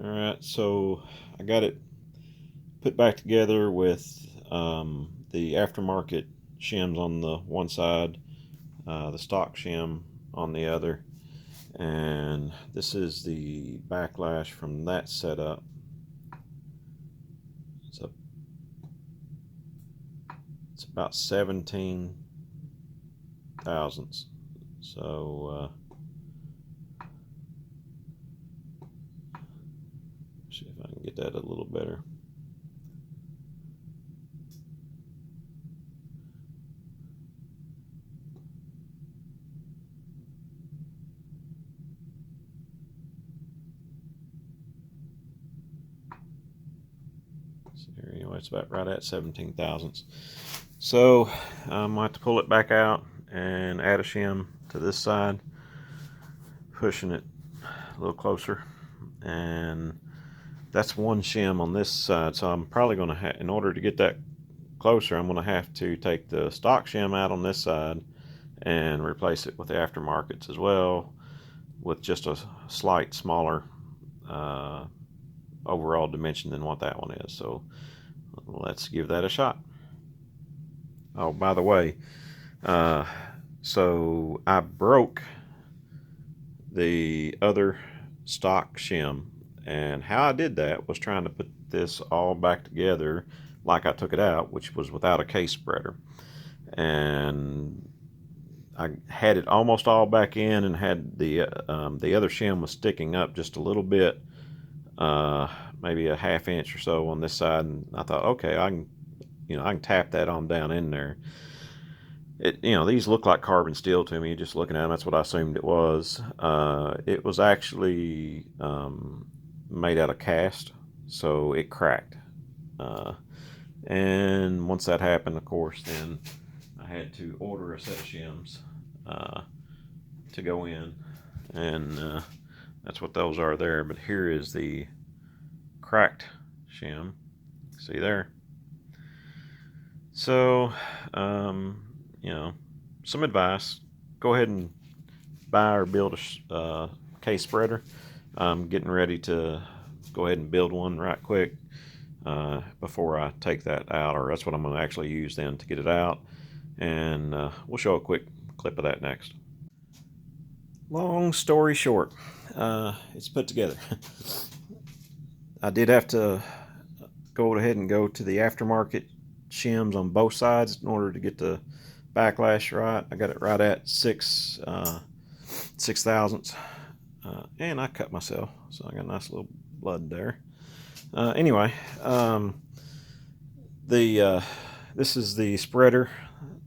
Alright, so I got it put back together with the aftermarket shims on the one side, the stock shim on the other, and this is the backlash from that setup. It's about 17 thousandths. So see if I can get that a little better. So anyway, it's about right at 17 thousandths. So I'm going to have to pull it back out and add a shim to this side, pushing it a little closer, and that's one shim on this side. So I'm probably going to in order to get that closer, I'm going to have to take the stock shim out on this side and replace it with the aftermarkets as well, with just a slight smaller overall dimension than what that one is. So let's give that a shot. Oh, by the way, so I broke the other stock shim, and how I did that was trying to put this all back together like I took it out, which was without a case spreader, and I had it almost all back in, and had the other shim was sticking up just a little bit, maybe a half inch or so on this side, and I thought, okay, I can tap that on down in there. These look like carbon steel to me, just looking at them. That's what I assumed it was. It was actually made out of cast, so it cracked. And once that happened, of course, then I had to order a set of shims to go in, and that's what those are there. But here is the cracked shim. See there? So, some advice: go ahead and buy or build a case spreader. I'm getting ready to go ahead and build one right quick before I take that out, or that's what I'm going to actually use then to get it out, and we'll show a quick clip of that next. Long story short, it's put together. I did have to go ahead and go to the aftermarket shims on both sides in order to get the backlash right. I got it right at 6 thousandths, and I cut myself, so I got a nice little blood there. Anyway, this is the spreader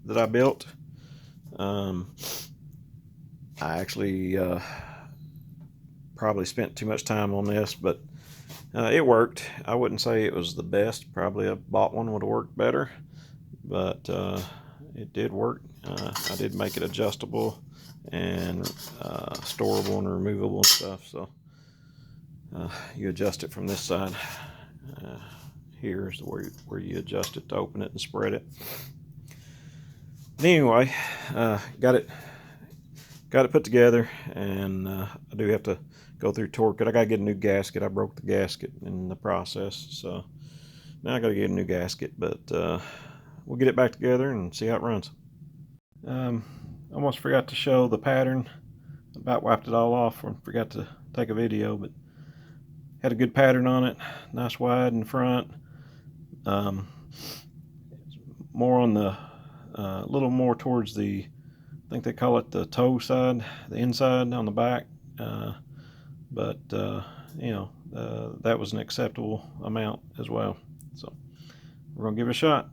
that I built. I actually probably spent too much time on this, but it worked. I wouldn't say it was the best. Probably a bought one would have worked better, but it did work. I did make it adjustable and storable and removable and stuff. So you adjust it from this side. Here's where you adjust it to open it and spread it. But anyway, got it put together, and I do have to go through torque it. I gotta get a new gasket. I broke the gasket in the process, so now I gotta get a new gasket, but we'll get it back together and see how it runs. Almost forgot to show the pattern. About wiped it all off and forgot to take a video, but had a good pattern on it. Nice wide in front. More on the little more towards the, I think they call it the toe side, the inside on the back, but that was an acceptable amount as well. So we're gonna give it a shot.